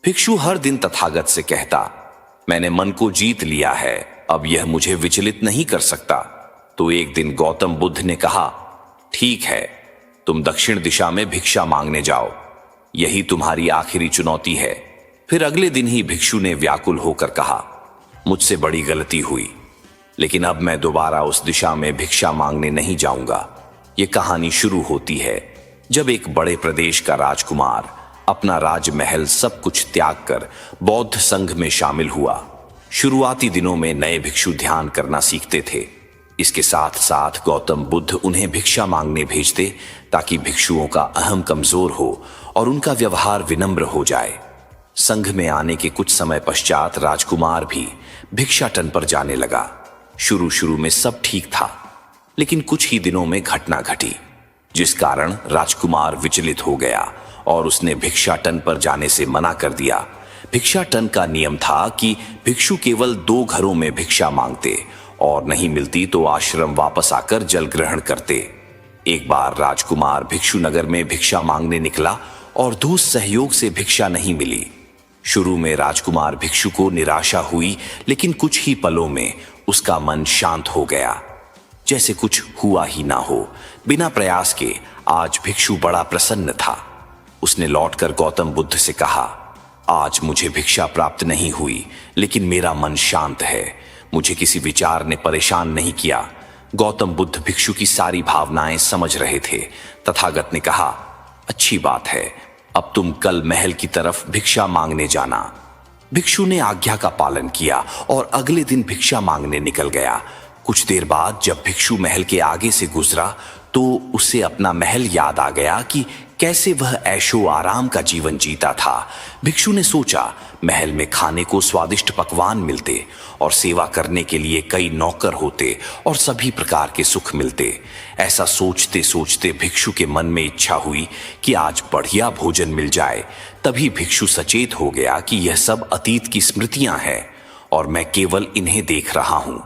भिक्षु हर दिन तथागत से कहता, मैंने मन को जीत लिया है, अब यह मुझे विचलित नहीं कर सकता। तो एक दिन गौतम बुद्ध ने कहा, ठीक है, तुम दक्षिण दिशा में भिक्षा मांगने जाओ, यही तुम्हारी आखिरी चुनौती है। फिर अगले दिन ही भिक्षु ने व्याकुल होकर कहा, मुझसे बड़ी गलती हुई, लेकिन अब मैं दोबारा उस दिशा में भिक्षा मांगने नहीं जाऊंगा। यह कहानी शुरू होती है जब एक बड़े प्रदेश का राजकुमार अपना राजमहल सब कुछ त्याग कर बौद्ध संघ में शामिल हुआ। शुरुआती दिनों में नए भिक्षु ध्यान करना सीखते थे। इसके साथ साथ गौतम बुद्ध उन्हें भिक्षा मांगने भेजते ताकि भिक्षुओं का अहम कमजोर हो और उनका व्यवहार विनम्र हो जाए। संघ में आने के कुछ समय पश्चात राजकुमार भी भिक्षाटन पर जाने लगा। शुरू शुरू में सब ठीक था, लेकिन कुछ ही दिनों में घटना घटी जिस कारण राजकुमार विचलित हो गया और उसने भिक्षाटन पर जाने से मना कर दिया। भिक्षाटन का नियम था कि भिक्षु केवल 2 घरों में भिक्षा मांगते और नहीं मिलती तो आश्रम वापस आकर जल ग्रहण करते। एक बार राजकुमार भिक्षु नगर में भिक्षा मांगने निकला और दोस्त सहयोग से भिक्षा नहीं मिली। शुरू में राजकुमार भिक्षु को निराशा हुई, लेकिन कुछ ही पलों में उसका मन शांत हो गया, जैसे कुछ हुआ ही ना हो। बिना प्रयास के आज भिक्षु बड़ा प्रसन्न था। उसने लौटकर गौतम बुद्ध से कहा, आज मुझे भिक्षा प्राप्त नहीं हुई, लेकिन मेरा मन शांत है, मुझे किसी विचार ने परेशान नहीं किया। गौतम बुद्ध भिक्षु की सारी भावनाएं समझ रहे थे। तथागत ने कहा, अच्छी बात है, अब तुम कल महल की तरफ भिक्षा मांगने जाना। भिक्षु ने आज्ञा का पालन किया और अगले दिन भिक्षा मांगने निकल गया। कुछ देर बाद जब भिक्षु महल के आगे से गुजरा तो उसे अपना महल याद आ गया कि कैसे वह ऐशो आराम का जीवन जीता था। भिक्षु ने सोचा, महल में खाने को स्वादिष्ट पकवान मिलते और सेवा करने के लिए कई नौकर होते और सभी प्रकार के सुख मिलते। ऐसा सोचते सोचते भिक्षु के मन में इच्छा हुई कि आज बढ़िया भोजन मिल जाए। तभी भिक्षु सचेत हो गया कि यह सब अतीत की स्मृतियां हैं और मैं केवल इन्हें देख रहा हूं।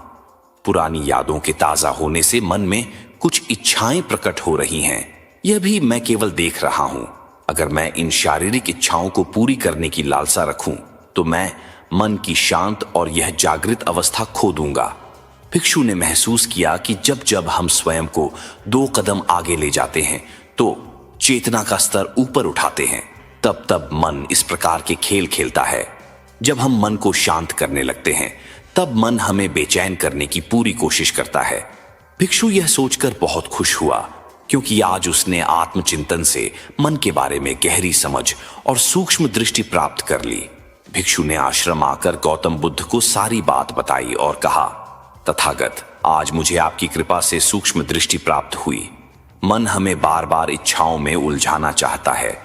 पुरानी यादों के ताजा होने से मन में कुछ इच्छाएं प्रकट हो रही हैं, यह भी मैं केवल देख रहा हूं। अगर मैं इन शारीरिक इच्छाओं को पूरी करने की लालसा रखूं तो मैं मन की शांत और यह जागृत अवस्था खो दूंगा। भिक्षु ने महसूस किया कि जब जब हम स्वयं को 2 कदम आगे ले जाते हैं तो चेतना का स्तर ऊपर उठाते हैं, तब तब मन इस प्रकार के खेल खेलता है। जब हम मन को शांत करने लगते हैं तब मन हमें बेचैन करने की पूरी कोशिश करता है। भिक्षु यह सोचकर बहुत खुश हुआ क्योंकि आज उसने आत्मचिंतन से मन के बारे में गहरी समझ और सूक्ष्म दृष्टि प्राप्त कर ली। भिक्षु ने आश्रम आकर गौतम बुद्ध को सारी बात बताई और कहा, तथागत, आज मुझे आपकी कृपा से सूक्ष्म दृष्टि प्राप्त हुई। मन हमें बार बार इच्छाओं में उलझाना चाहता है।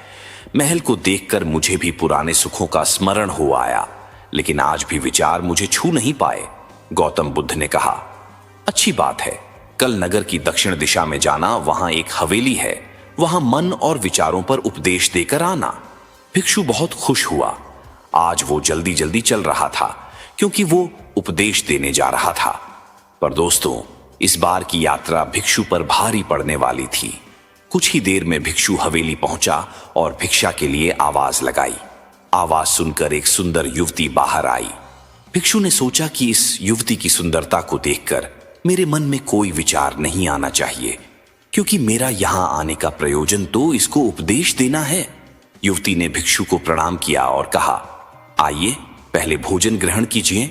महल को देखकर मुझे भी पुराने सुखों का स्मरण हो आया, लेकिन आज भी विचार मुझे छू नहीं पाए। गौतम बुद्ध ने कहा, अच्छी बात है, कल नगर की दक्षिण दिशा में जाना, वहां एक हवेली है, वहां मन और विचारों पर उपदेश देकर आना। भिक्षु बहुत खुश हुआ। आज वो जल्दी जल्दी चल रहा था क्योंकि वो उपदेश देने जा रहा था। पर दोस्तों, इस बार की यात्रा भिक्षु पर भारी पड़ने वाली थी। कुछ ही देर में भिक्षु हवेली पहुंचा और भिक्षा के लिए आवाज लगाई। आवाज सुनकर एक सुंदर युवती बाहर आई। भिक्षु ने सोचा कि इस युवती की सुंदरता को देखकर मेरे मन में कोई विचार नहीं आना चाहिए, क्योंकि मेरा यहां आने का प्रयोजन तो इसको उपदेश देना है। युवती ने भिक्षु को प्रणाम किया और कहा, आइए पहले भोजन ग्रहण कीजिए।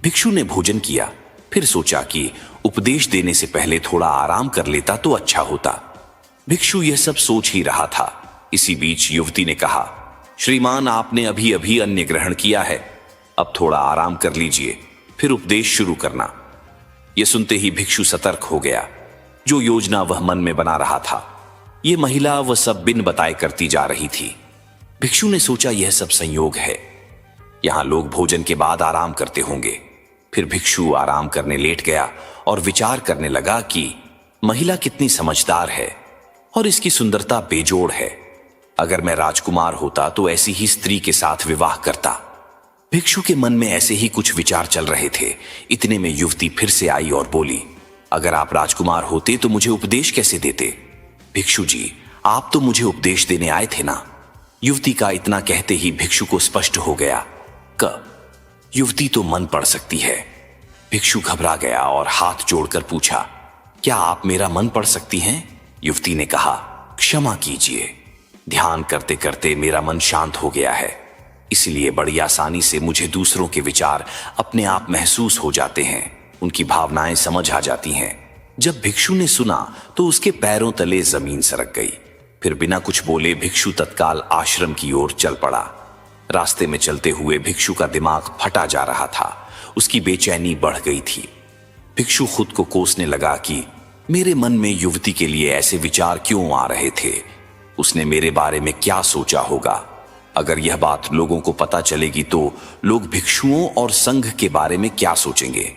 भिक्षु ने भोजन किया, फिर सोचा कि उपदेश देने से पहले थोड़ा आराम कर लेता तो अच्छा होता। भिक्षु यह सब सोच ही रहा था। इसी बीच युवती ने कहा, श्रीमान, आपने अभी अभी अन्न ग्रहण किया है, अब थोड़ा आराम कर लीजिए, फिर उपदेश शुरू करना। यह सुनते ही भिक्षु सतर्क हो गया। जो योजना वह मन में बना रहा था, यह महिला वह सब बिन बताए करती जा रही थी। भिक्षु ने सोचा, यह सब संयोग है, यहां लोग भोजन के बाद आराम करते होंगे। फिर भिक्षु आराम करने लेट गया और विचार करने लगा कि महिला कितनी समझदार है और इसकी सुंदरता बेजोड़ है। अगर मैं राजकुमार होता तो ऐसी ही स्त्री के साथ विवाह करता। भिक्षु के मन में ऐसे ही कुछ विचार चल रहे थे। इतने में युवती फिर से आई और बोली, अगर आप राजकुमार होते तो मुझे उपदेश कैसे देते? भिक्षु जी, आप तो मुझे उपदेश देने आए थे ना। युवती का इतना कहते ही भिक्षु को स्पष्ट हो गया क युवती तो मन पढ़ सकती है। भिक्षु घबरा गया और हाथ जोड़कर पूछा, क्या आप मेरा मन पढ़ सकती हैं? युवती ने कहा, क्षमा कीजिए, ध्यान करते करते मेरा मन शांत हो गया है, इसलिए बड़ी आसानी से मुझे दूसरों के विचार अपने आप महसूस हो जाते हैं, उनकी भावनाएं समझ आ जाती हैं। जब भिक्षु ने सुना तो उसके पैरों तले जमीन सरक गई। फिर बिना कुछ बोले भिक्षु तत्काल आश्रम की ओर चल पड़ा। रास्ते में चलते हुए भिक्षु का दिमाग फटा जा रहा था, उसकी बेचैनी बढ़ गई थी। भिक्षु खुद को कोसने लगा कि मेरे मन में युवती के लिए ऐसे विचार क्यों आ रहे थे, उसने मेरे बारे में क्या सोचा होगा। अगर यह बात लोगों को पता चलेगी तो लोग भिक्षुओं और संघ के बारे में क्या सोचेंगे।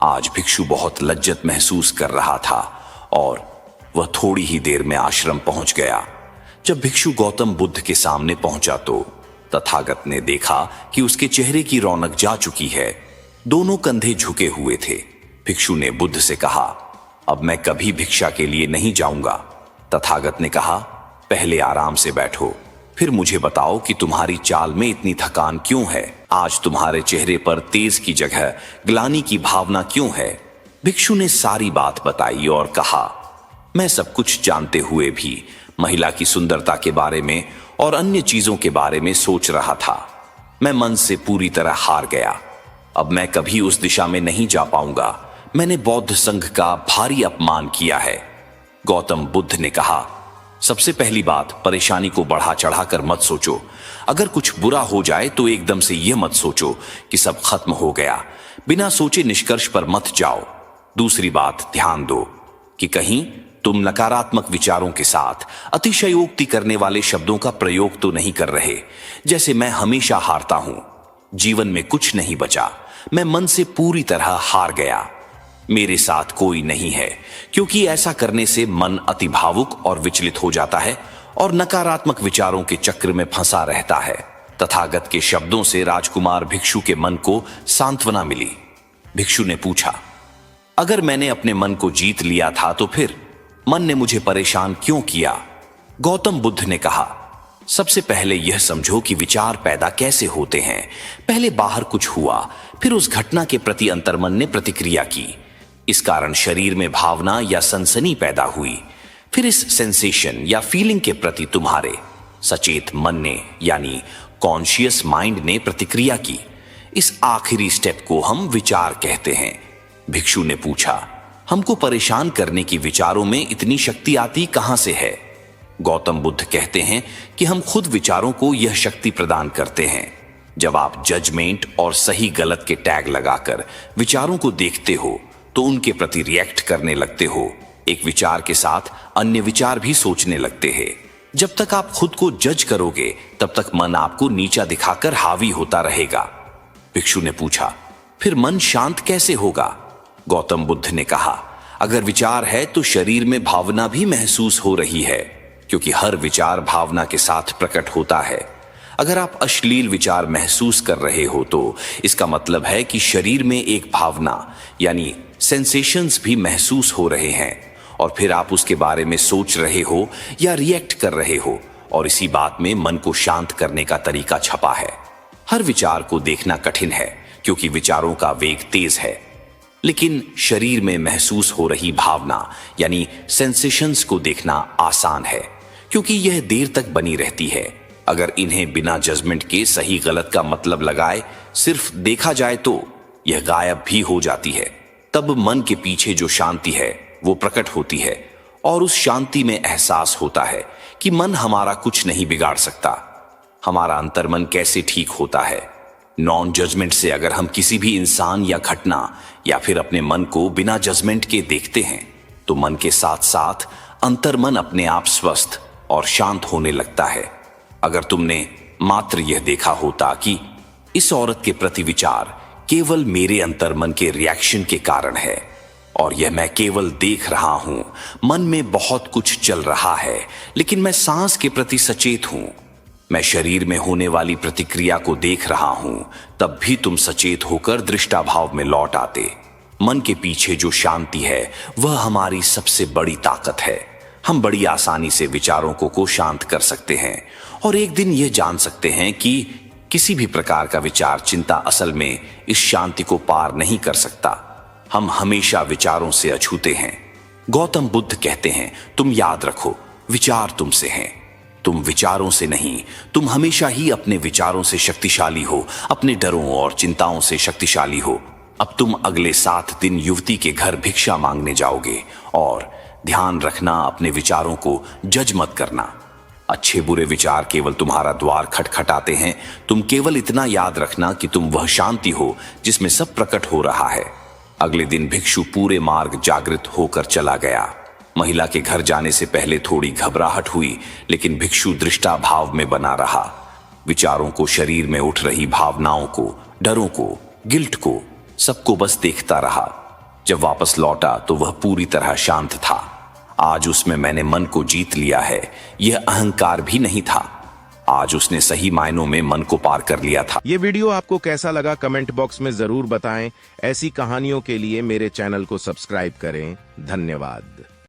आज भिक्षु बहुत लज्जत महसूस कर रहा था और वह थोड़ी ही देर में आश्रम पहुंच गया। जब भिक्षु गौतम बुद्ध के सामने पहुंचा तो तथागत ने देखा कि उसके चेहरे की रौनक जा चुकी है। दोनों कंधे झुके हुए थे। भिक्षु ने बुद्ध से कहा, अब मैं कभी भिक्षा के लिए नहीं जाऊंगा। तथागत ने कहा, पहले आराम से बैठो, फिर मुझे बताओ कि तुम्हारी चाल में इतनी थकान क्यों है। आज तुम्हारे चेहरे पर तेज की जगह ग्लानि की भावना क्यों है। भिक्षु ने सारी बात बताई और कहा, मैं सब कुछ जानते हुए भी महिला की सुंदरता के बारे में और अन्य चीजों के बारे में सोच रहा था। मैं मन से पूरी तरह हार गया। अब मैं कभी उस दिशा में नहीं जा पाऊंगा। मैंने बौद्ध संघ का भारी अपमान किया है। गौतम बुद्ध ने कहा, सबसे पहली बात, परेशानी को बढ़ा चढ़ाकर मत सोचो। अगर कुछ बुरा हो जाए तो एकदम से यह मत सोचो कि सब खत्म हो गया। बिना सोचे निष्कर्ष पर मत जाओ। दूसरी बात, ध्यान दो कि कहीं तुम नकारात्मक विचारों के साथ अतिशयोक्ति करने वाले शब्दों का प्रयोग तो नहीं कर रहे, जैसे मैं हमेशा हारता हूं, जीवन में कुछ नहीं बचा, मैं मन से पूरी तरह हार गया, मेरे साथ कोई नहीं है, क्योंकि ऐसा करने से मन अति भावुक और विचलित हो जाता है और नकारात्मक विचारों के चक्र में फंसा रहता है। तथागत के शब्दों से राजकुमार भिक्षु के मन को सांत्वना मिली। भिक्षु ने पूछा, अगर मैंने अपने मन को जीत लिया था तो फिर मन ने मुझे परेशान क्यों किया? गौतम बुद्ध ने कहा, सबसे पहले यह समझो कि विचार पैदा कैसे होते हैं। पहले बाहर कुछ हुआ, फिर उस घटना के प्रति अंतर्मन ने प्रतिक्रिया की। इस कारण शरीर में भावना या सनसनी पैदा हुई। फिर इस सेंसेशन या फीलिंग के प्रति तुम्हारे सचेत मन ने यानी कॉन्शियस माइंड ने प्रतिक्रिया की। इस आखिरी स्टेप को हम विचार कहते हैं। भिक्षु ने पूछा, हमको परेशान करने की विचारों में इतनी शक्ति आती कहां से है? गौतम बुद्ध कहते हैं कि हम खुद विचारों को यह शक्ति प्रदान करते हैं। जब आप जजमेंट और सही गलत के टैग लगाकर विचारों को देखते हो तो उनके प्रति रिएक्ट करने लगते हो। एक विचार के साथ अन्य विचार भी सोचने लगते हैं। जब तक आप खुद को जज करोगे तब तक मन आपको नीचा दिखाकर हावी होता रहेगा। भिक्षु ने पूछा, फिर मन शांत कैसे होगा? गौतम बुद्ध ने कहा, अगर विचार है तो शरीर में भावना भी महसूस हो रही है, क्योंकि हर विचार भावना के साथ प्रकट होता है। अगर आप अश्लील विचार महसूस कर रहे हो तो इसका मतलब है कि शरीर में एक भावना यानी सेंसेशंस भी महसूस हो रहे हैं और फिर आप उसके बारे में सोच रहे हो या रिएक्ट कर रहे हो, और इसी बात में मन को शांत करने का तरीका छपा है। हर विचार को देखना कठिन है क्योंकि विचारों का वेग तेज है, लेकिन शरीर में महसूस हो रही भावना यानी सेंसेशंस को देखना आसान है क्योंकि यह देर तक बनी रहती है। अगर इन्हें बिना जजमेंट के सही गलत का मतलब लगाए सिर्फ देखा जाए तो यह गायब भी हो जाती है। तब मन के पीछे जो शांति है वो प्रकट होती है और उस शांति में एहसास होता है कि मन हमारा कुछ नहीं बिगाड़ सकता। हमारा अंतर्मन कैसे ठीक होता है? नॉन जजमेंट से अगर हम किसी भी इंसान या घटना या फिर अपने मन को बिना जजमेंट के देखते हैं तो मन के साथ साथ अंतर्मन अपने आप स्वस्थ और शांत होने लगता है। अगर तुमने मात्र यह देखा होता कि इस औरत के प्रति विचार केवल मेरे अंतर्मन के रिएक्शन के कारण है और यह मैं केवल देख रहा हूं, मन में बहुत कुछ चल रहा है लेकिन मैं सांस के प्रति सचेत हूं, मैं शरीर में होने वाली प्रतिक्रिया को देख रहा हूं, तब भी तुम सचेत होकर दृष्टाभाव में लौट आते। मन के पीछे जो शांति है वह हमारी सबसे बड़ी ताकत है। हम बड़ी आसानी से विचारों को शांत कर सकते हैं और एक दिन यह जान सकते हैं कि किसी भी प्रकार का विचार चिंता असल में इस शांति को पार नहीं कर सकता। हम हमेशा विचारों से अछूते हैं। गौतम बुद्ध कहते हैं, तुम याद रखो, विचार तुमसे हैं, तुम विचारों से नहीं। तुम हमेशा ही अपने विचारों से शक्तिशाली हो, अपने डरों और चिंताओं से शक्तिशाली हो। अब तुम अगले 7 दिन युवती के घर भिक्षा मांगने जाओगे, और ध्यान रखना, अपने विचारों को जज मत करना। अच्छे बुरे विचार केवल तुम्हारा द्वार खटखटाते हैं। तुम केवल इतना याद रखना कि तुम वह शांति हो जिसमें सब प्रकट हो रहा है। अगले दिन भिक्षु पूरे मार्ग जागृत होकर चला गया। महिला के घर जाने से पहले थोड़ी घबराहट हुई, लेकिन भिक्षु दृष्टा भाव में बना रहा। विचारों को, शरीर में उठ रही भावनाओं को, डरों को, गिल्ट को, सबको बस देखता रहा। जब वापस लौटा तो वह पूरी तरह शांत था। आज उसमें मैंने मन को जीत लिया है, यह अहंकार भी नहीं था। आज उसने सही मायनों में मन को पार कर लिया था। ये वीडियो आपको कैसा लगा कमेंट बॉक्स में जरूर बताएं। ऐसी कहानियों के लिए मेरे चैनल को सब्सक्राइब करें। धन्यवाद।